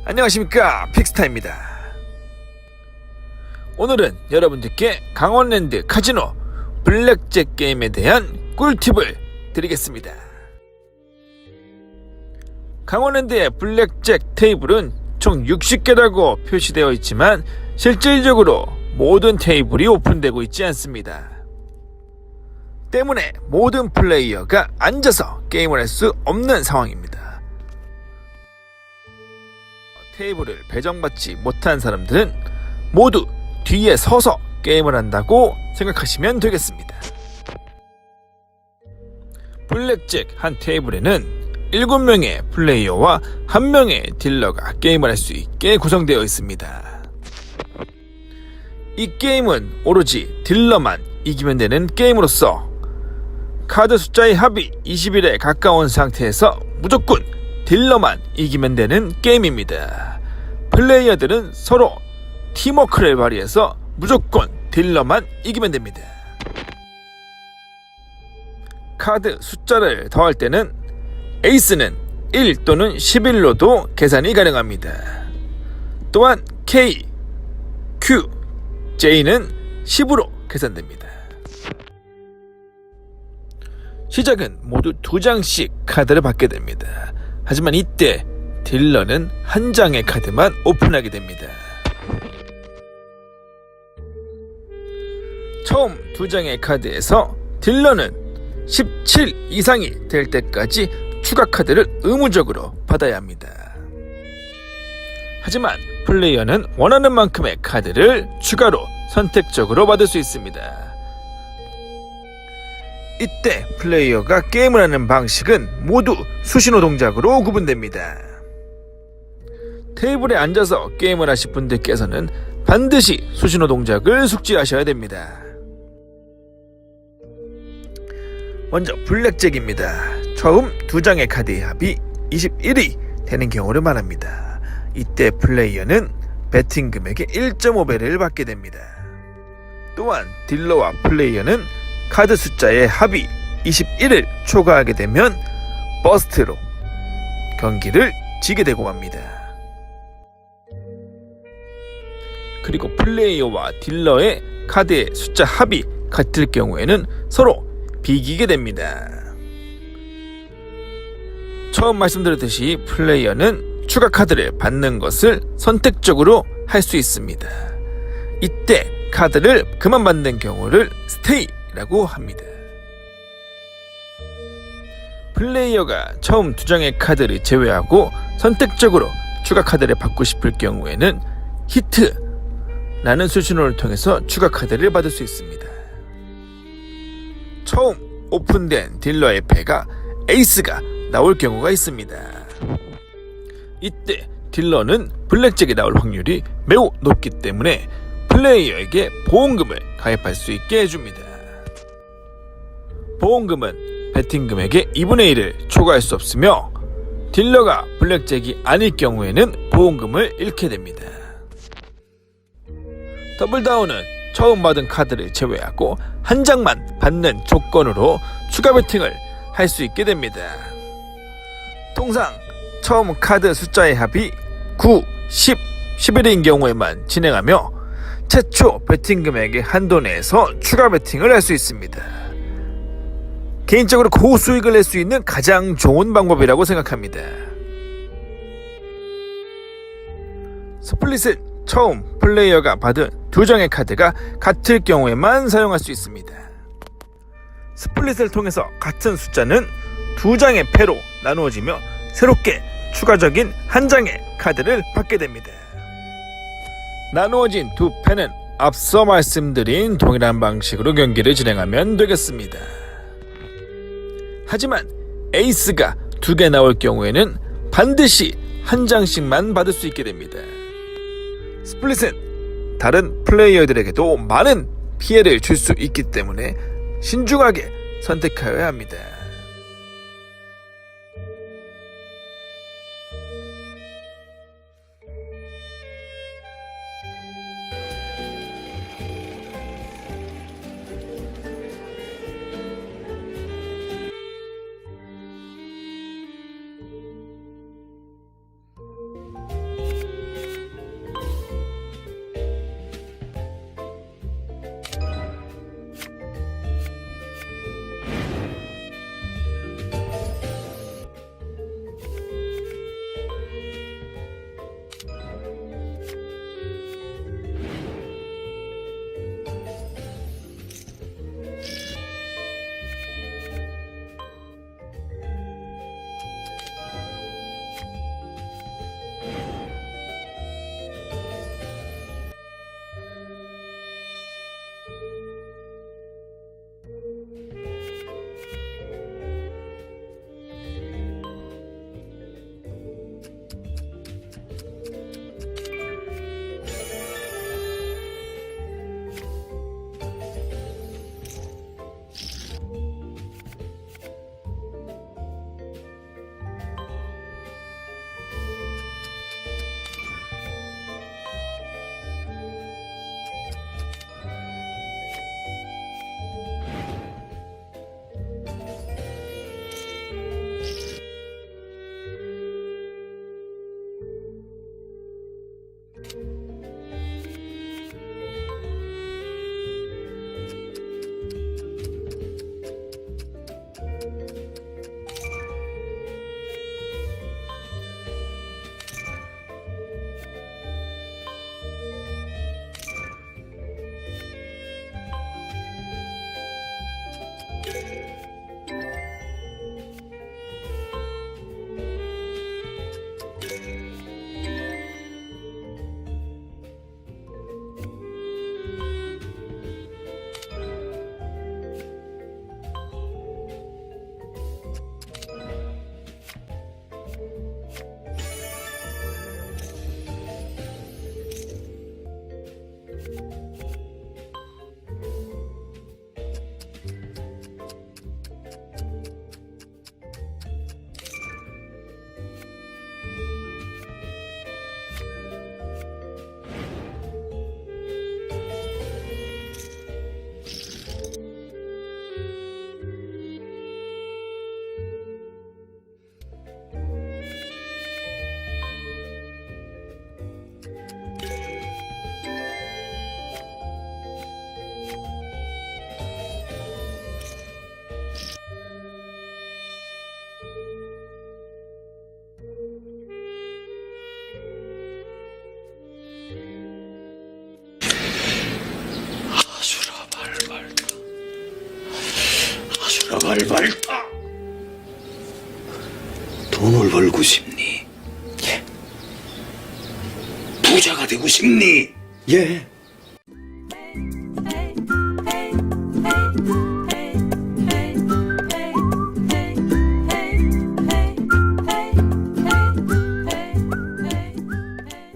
안녕하십니까, 픽스타입니다. 오늘은 여러분들께 강원랜드 카지노 블랙잭 게임에 대한 꿀팁을 드리겠습니다. 강원랜드의 블랙잭 테이블은 총 60개라고 표시되어 있지만 실질적으로 모든 테이블이 오픈되고 있지 않습니다. 때문에 모든 플레이어가 앉아서 게임을 할 수 없는 상황입니다. 테이블을 배정받지 못한 사람들은 모두 뒤에 서서 게임을 한다고 생각하시면 되겠습니다. 블랙잭 한 테이블에는 7명의 플레이어와 1명의 딜러가 게임을 할 수 있게 구성되어 있습니다. 이 게임은 오로지 딜러만 이기면 되는 게임으로서 카드 숫자의 합이 21에 가까운 상태에서 무조건 딜러만 이기면 되는 게임입니다. 플레이어들은 서로 팀워크를 발휘해서 무조건 딜러만 이기면 됩니다. 카드 숫자를 더할 때는 에이스는 1 또는 11로도 계산이 가능합니다. 또한 K, Q, J는 10으로 계산됩니다. 시작은 모두 2장씩 카드를 받게 됩니다. 하지만 이때 딜러는 1장의 카드만 오픈하게 됩니다. 처음 2장의 카드에서 딜러는 17 이상이 될 때까지 추가 카드를 의무적으로 받아야 합니다. 하지만 플레이어는 원하는 만큼의 카드를 추가로 선택적으로 받을 수 있습니다. 이때 플레이어가 게임을 하는 방식은 모두 수신호 동작으로 구분됩니다. 테이블에 앉아서 게임을 하실 분들께서는 반드시 수신호 동작을 숙지하셔야 됩니다. 먼저 블랙잭입니다. 처음 2장의 카드의 합이 21이 되는 경우를 말합니다. 이때 플레이어는 배팅 금액의 1.5배를 받게 됩니다. 또한 딜러와 플레이어는 카드 숫자의 합이 21을 초과하게 되면 버스트로 경기를 지게 되고 맙니다. 그리고 플레이어와 딜러의 카드의 숫자 합이 같을 경우에는 서로 비기게 됩니다. 처음 말씀드렸듯이 플레이어는 추가 카드를 받는 것을 선택적으로 할 수 있습니다. 이때 카드를 그만 받는 경우를 스테이 라고 합니다. 플레이어가 처음 2장의 카드를 제외하고 선택적으로 추가 카드를 받고 싶을 경우에는 히트라는 수신호를 통해서 추가 카드를 받을 수 있습니다. 처음 오픈된 딜러의 패가 에이스가 나올 경우가 있습니다. 이때 딜러는 블랙잭이 나올 확률이 매우 높기 때문에 플레이어에게 보험금을 가입할 수 있게 해줍니다. 보험금은 배팅 금액의 2분의 1을 초과할 수 없으며 딜러가 블랙잭이 아닐 경우에는 보험금을 잃게 됩니다. 더블다운은 처음 받은 카드를 제외하고 1장만 받는 조건으로 추가 배팅을 할 수 있게 됩니다. 통상 처음 카드 숫자의 합이 9, 10, 11인 경우에만 진행하며 최초 배팅 금액의 한도 내에서 추가 배팅을 할 수 있습니다. 개인적으로 고수익을 낼 수 있는 가장 좋은 방법이라고 생각합니다. 스플릿은 처음 플레이어가 받은 2장의 카드가 같을 경우에만 사용할 수 있습니다. 스플릿을 통해서 같은 숫자는 2장의 패로 나누어지며 새롭게 추가적인 1장의 카드를 받게 됩니다. 나누어진 2패는 앞서 말씀드린 동일한 방식으로 경기를 진행하면 되겠습니다. 하지만 에이스가 2개 나올 경우에는 반드시 1장씩만 받을 수 있게 됩니다. 스플릿은 다른 플레이어들에게도 많은 피해를 줄 수 있기 때문에 신중하게 선택하여야 합니다. 알바르타. 돈을 벌고 싶니? 예. 부자가 되고 싶니? 예.